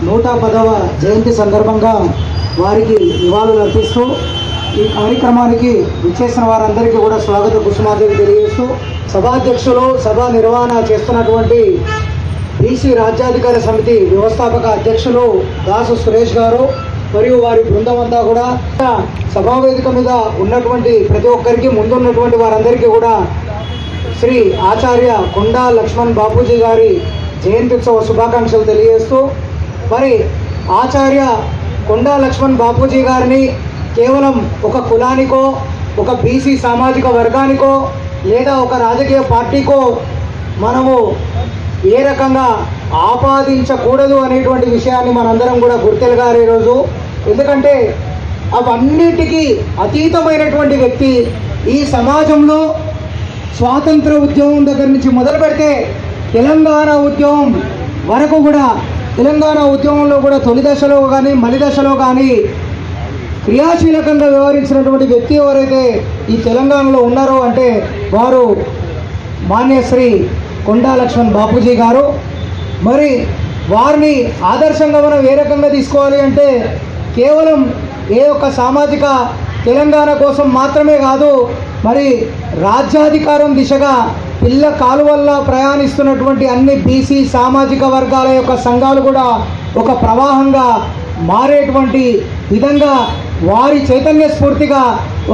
110వ జయంతి సందర్భంగా వారికి నివాళులు అర్పిస్తూ ఈ కార్యక్రమానికి విచ్చేసిన వారందరికీ కూడా స్వాగత కుసుమాంజలి తెలియజేస్తూ సభాధ్యక్షులు సభ నిర్వహణ చేస్తున్నటువంటి బీసీ రాజ్యాధికార సమితి వ్యవస్థాపక అధ్యక్షులు దాసు సురేష్ గారు మరియు వారి బృందం అంతా కూడా సభావేదిక మీద ఉన్నటువంటి ప్రతి ఒక్కరికి ముందున్నటువంటి వారందరికీ కూడా శ్రీ ఆచార్య కొండా లక్ష్మణ్ బాపూజీ గారి జయంత్యుత్సవ శుభాకాంక్షలు తెలియజేస్తూ మరి ఆచార్య కొండా లక్ష్మణ్ బాపూజీ గారిని కేవలం ఒక కులానికో ఒక బీసీ సామాజిక వర్గానికో లేదా ఒక రాజకీయ పార్టీకో మనము ఏ రకంగా ఆపాదించకూడదు అనేటువంటి విషయాన్ని మనందరం కూడా గుర్తెరగాలి ఈరోజు. ఎందుకంటే అవన్నిటికీ అతీతమైనటువంటి వ్యక్తి. ఈ సమాజంలో స్వాతంత్ర ఉద్యమం దగ్గర నుంచి మొదలు పెడితే తెలంగాణ ఉద్యమం వరకు కూడా తెలంగాణ ఉద్యమంలో కూడా తొలి దశలో కానీ మలి దశలో కానీ క్రియాశీలకంగా వ్యవహరించినటువంటి వ్యక్తి ఎవరైతే ఈ తెలంగాణలో ఉన్నారో అంటే వారు మాన్యశ్రీ కొండా లక్ష్మణ్ బాపూజీ గారు. మరి వారిని ఆదర్శంగా మనం ఏ రకంగా తీసుకోవాలి అంటే కేవలం ఏ ఒక్క సామాజిక తెలంగాణ కోసం మాత్రమే కాదు, మరి రాజ్యాధికారం దిశగా పిల్ల కాలువల్ల ప్రయాణిస్తున్నటువంటి అన్ని బీసీ సామాజిక వర్గాల యొక్క సంఘాలు కూడా ఒక ప్రవాహంగా మారేటువంటి విధంగా వారి చైతన్య స్ఫూర్తిగా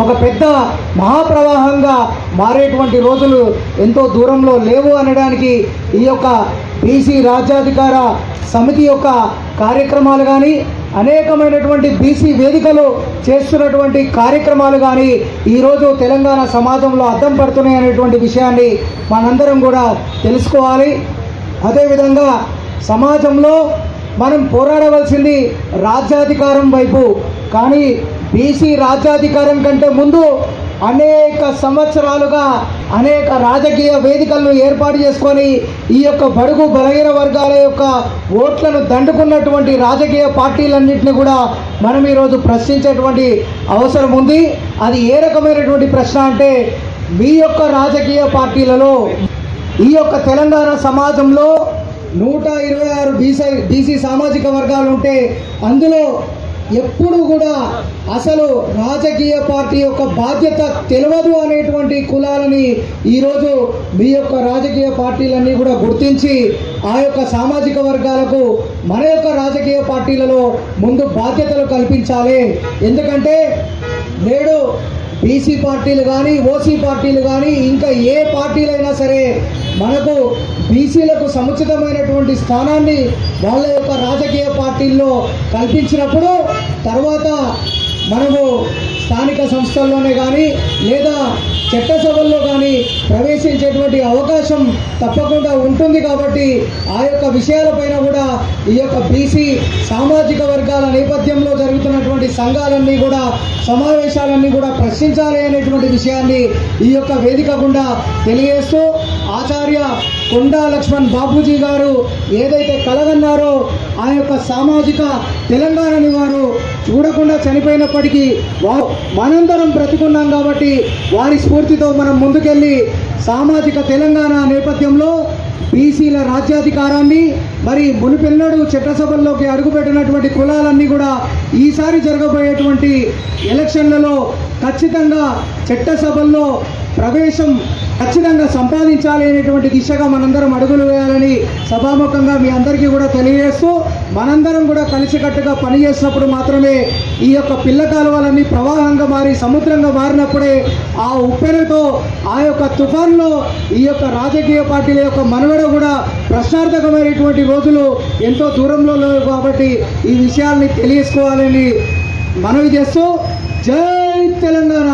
ఒక పెద్ద మహాప్రవాహంగా మారేటువంటి రోజులు ఎంతో దూరంలో లేవు అనడానికి ఈ యొక్క బీసీ రాజ్యాధికార సమితి యొక్క కార్యక్రమాలు కానీ అనేకమైనటువంటి బీసీ వేదికలు చేస్తున్నటువంటి కార్యక్రమాలు కానీ ఈరోజు తెలంగాణ సమాజంలో అద్దం పడుతున్నాయి అనేటువంటి విషయాన్ని మనందరం కూడా తెలుసుకోవాలి. అదేవిధంగా సమాజంలో మనం పోరాడవలసింది రాజ్యాధికారం వైపు, కానీ బీసీ రాజ్యాధికారం కంటే ముందు అనేక సంవత్సరాలుగా అనేక రాజకీయ వేదికలను ఏర్పాటు చేసుకొని ఈ యొక్క బడుగు బలహీన వర్గాల యొక్క ఓట్లను దండుకున్నటువంటి రాజకీయ పార్టీలన్నింటినీ కూడా మనం ఈరోజు ప్రశ్నించేటువంటి అవసరం ఉంది. అది ఏ రకమైనటువంటి ప్రశ్న అంటే మీ యొక్క రాజకీయ పార్టీలలో ఈ యొక్క తెలంగాణ సమాజంలో 126 బీసీ సామాజిక వర్గాలు ఉంటే అందులో ఎప్పుడు కూడా అసలు రాజకీయ పార్టీ యొక్క బాధ్యత తెలియదు అనేటువంటి కులాలని ఈరోజు మీ యొక్క రాజకీయ పార్టీలన్నీ కూడా గుర్తించి ఆ యొక్క సామాజిక వర్గాలకు మన యొక్క రాజకీయ పార్టీలలో ముందు బాధ్యతలు కల్పించాలి. ఎందుకంటే నేడు బీసీ పార్టీలు కానీ ఓసీ పార్టీలు కానీ ఇంకా ఏ పార్టీలైనా సరే మనకు బీసీలకు సముచితమైనటువంటి స్థానాన్ని వాళ్ళ యొక్క రాజకీయ పార్టీల్లో కల్పించినప్పుడు తర్వాత మనము స్థానిక సంస్థల్లోనే కానీ లేదా చట్టసభల్లో కానీ ప్రవేశించేటువంటి అవకాశం తప్పకుండా ఉంటుంది. కాబట్టి ఆ యొక్క విషయాలపైన కూడా ఈ యొక్క బీసీ సామాజిక వర్గాల నేపథ్యంలో జరుగుతున్నటువంటి సంఘాలన్నీ కూడా సమావేశాలన్నీ కూడా ప్రశ్నించాలి అనేటువంటి విషయాన్ని ఈ యొక్క వేదిక గుండా తెలియజేస్తూ ఆచార్య కొండా లక్ష్మణ్ బాపూజీ గారు ఏదైతే కలగన్నారో ఆ యొక్క సామాజిక తెలంగాణని వారు చూడకుండా చనిపోయినప్పటికీ మనందరం బ్రతికున్నాం కాబట్టి వారి స్ఫూర్తితో మనం ముందుకెళ్ళి సామాజిక తెలంగాణ నేపథ్యంలో బీసీల రాజ్యాధికారాన్ని మరి మునుపెన్నడూ చట్టసభల్లోకి అడుగుపెట్టినటువంటి కులాలన్నీ కూడా ఈసారి జరగబోయేటువంటి ఎలక్షన్లలో ఖచ్చితంగా చట్టసభల్లో ప్రవేశం ఖచ్చితంగా సంపాదించాలి అనేటువంటి దిశగా మనందరం అడుగులు వేయాలని సభాముఖంగా మీ అందరికీ కూడా తెలియజేస్తూ మనందరం కూడా కలిసికట్టుగా పనిచేసినప్పుడు మాత్రమే ఈ యొక్క పిల్ల కాలువలన్నీ ప్రవాహంగా మారి సముద్రంగా మారినప్పుడే ఆ ఉప్పెనతో ఆ యొక్క తుఫాన్లో ఈ యొక్క రాజకీయ పార్టీల యొక్క మనుగడ కూడా ప్రశ్నార్థకమైనటువంటి రోజులు ఎంతో దూరంలో లేవు. కాబట్టి ఈ విషయాల్ని తెలియజేసుకోవాలని మనవి చేస్తూ జై తెలంగాణ.